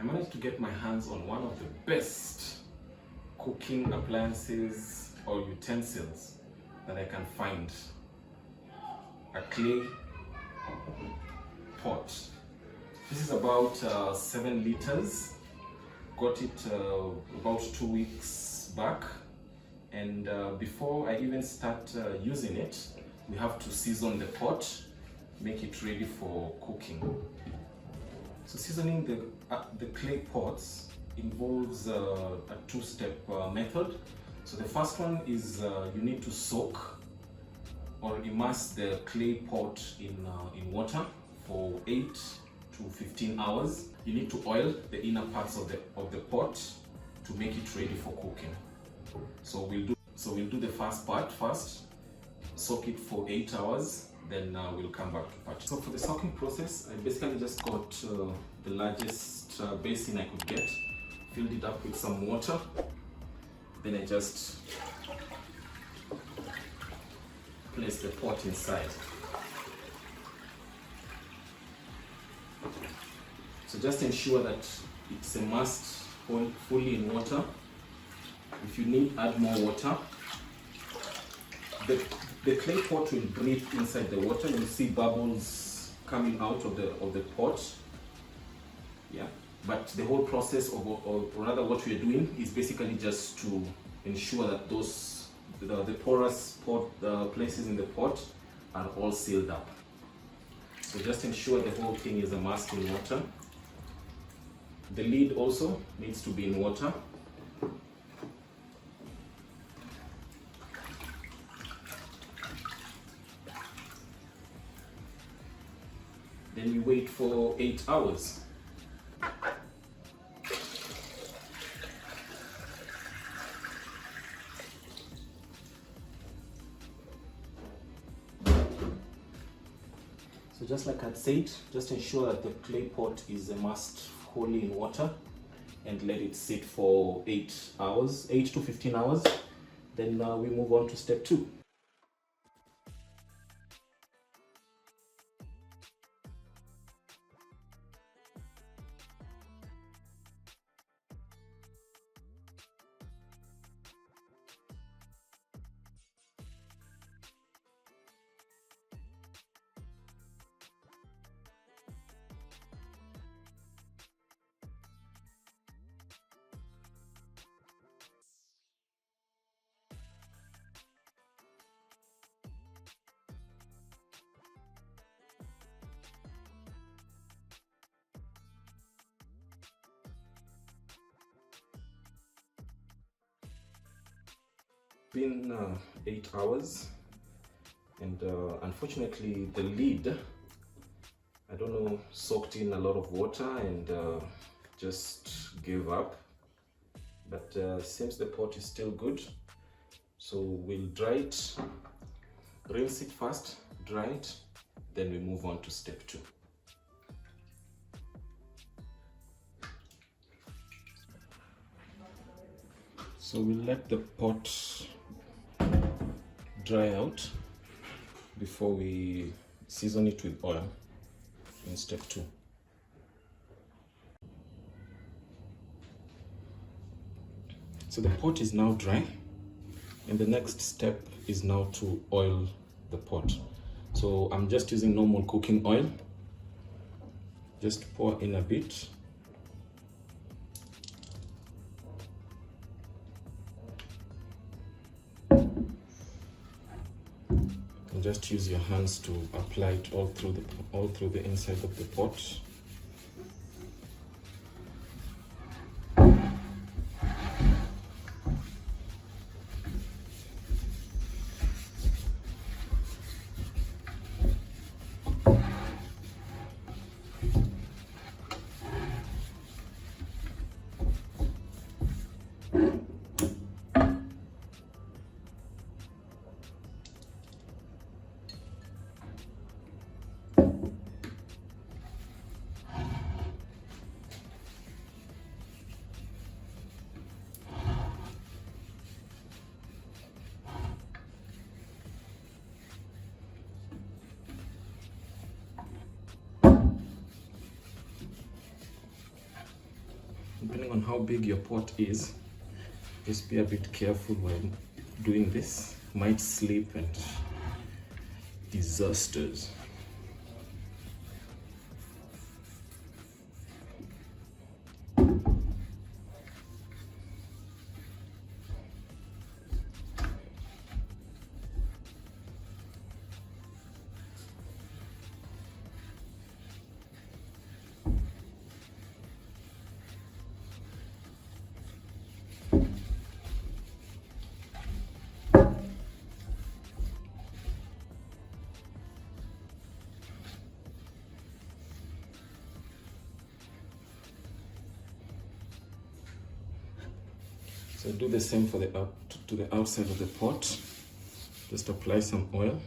managed to get my hands on one of the best cooking appliances or utensils that I can find. A clay pot. This is about 7 liters. Got it about 2 weeks back, and before I even start using it, we have to season the pot, make it ready for cooking. So seasoning the clay pots involves a 2-step method. So the first one is you need to soak or immerse the clay pot in water for 8 to 15 hours. You need to oil the inner parts of the pot to make it ready for cooking. So we'll do the first part first, soak it for 8 hours, then we'll come back to part. So for the soaking process, I basically just got the largest basin I could get, filled it up with some water, then I just place the pot inside. So just ensure that it's immersed fully in water. If you need, add more water. The clay pot will breathe inside the water. You'll see bubbles coming out of the pot. Yeah, but the whole process or rather what we are doing is basically just to ensure that the porous places in the pot are all sealed up. So just ensure the whole thing is immersed in water. The lid also needs to be in water. Then we wait for 8 hours. So just like I said, just ensure that the clay pot is immersed wholly in water and let it sit for 8 hours, 8 to 15 hours. Then we move on to step 2. Been 8 hours, and unfortunately the lid, I don't know, soaked in a lot of water and just gave up. But seems the pot is still good, so we'll dry it, rinse it first, dry it, then we move on to step 2. So we'll let the pot dry out before we season it with oil in step 2. So the pot is now dry, and the next step is now to oil the pot. So I'm just using normal cooking oil. Just pour in a bit. And just use your hands to apply it all through the inside of the pot. depending on how big your pot is, just be a bit careful when doing this. Might slip and disasters. So do the same for to the outside of the pot. Just apply some oil.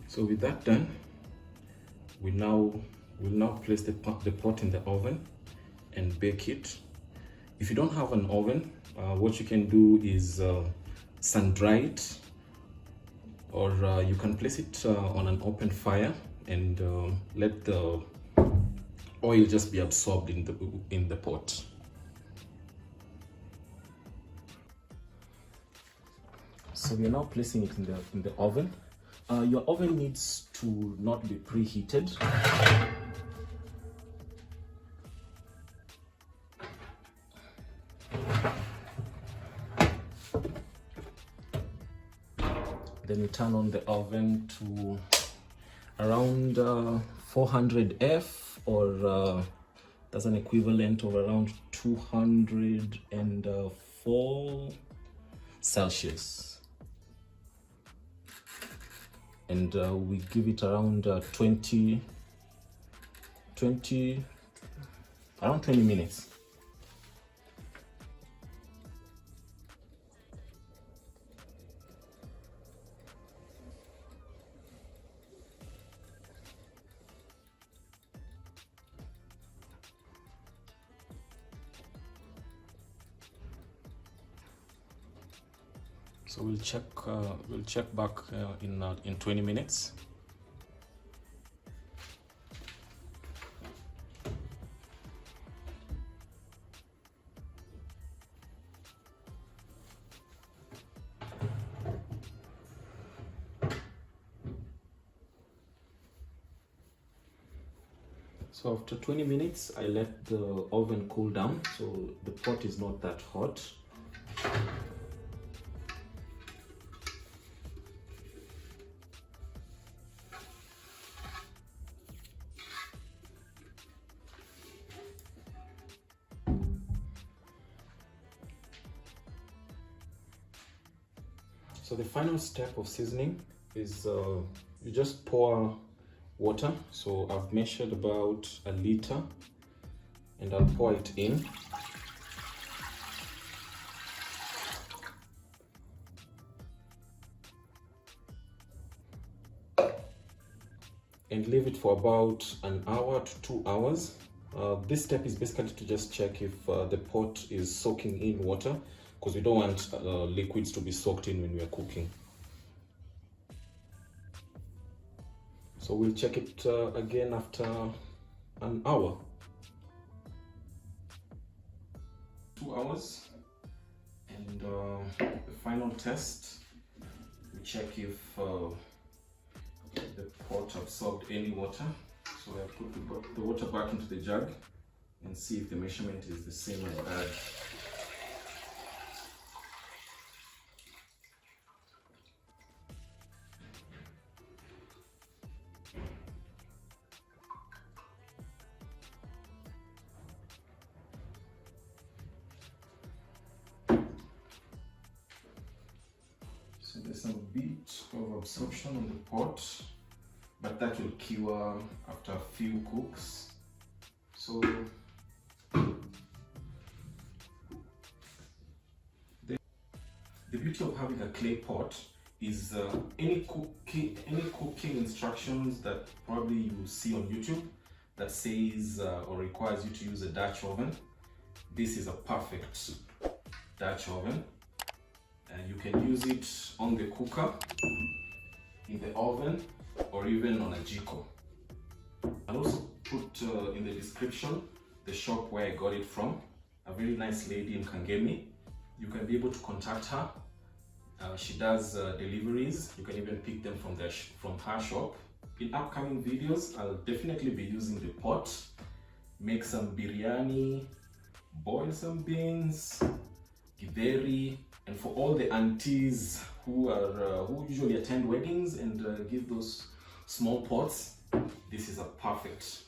So with that done, we'll now place the pot in the oven and bake it. If you don't have an oven, what you can do is sun dry it, or you can place it on an open fire and let the oil just be absorbed in the pot. So we are now placing it in the oven. Your oven needs to not be preheated. Then you turn on the oven to around 400 F, or that's an equivalent of around 204 Celsius. And we give it around 20 minutes. So we'll check back in 20 minutes. So after 20 minutes, I let the oven cool down, so the pot is not that hot. So the final step of seasoning is you just pour water. So I've measured about a liter and I'll pour it in. and leave it for about an hour to 2 hours. This step is basically to just check if the pot is soaking in water, because we don't want liquids to be soaked in when we are cooking. So we'll check it again after an hour. 2 hours, and the final test, we check if the pot absorbed any water. So I put the water back into the jug and see if the measurement is the same as I had. So there's a bit of absorption on the pot, but that will cure after a few cooks. So the beauty of having a clay pot is any cooking instructions that probably you see on YouTube that says or requires you to use a Dutch oven. This is a perfect Dutch oven, and you can use it on the cooker, in the oven, or even on a jiko. I'll also put in the description the shop where I got it from, a very nice lady in Kangemi. You can be able to contact her. She does deliveries. You can even pick them from her shop. In upcoming videos, I'll definitely be using the pot, make some biryani, boil some beans, githeri, and for all the aunties who usually attend weddings and give those small pots, this is a perfect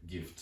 gift.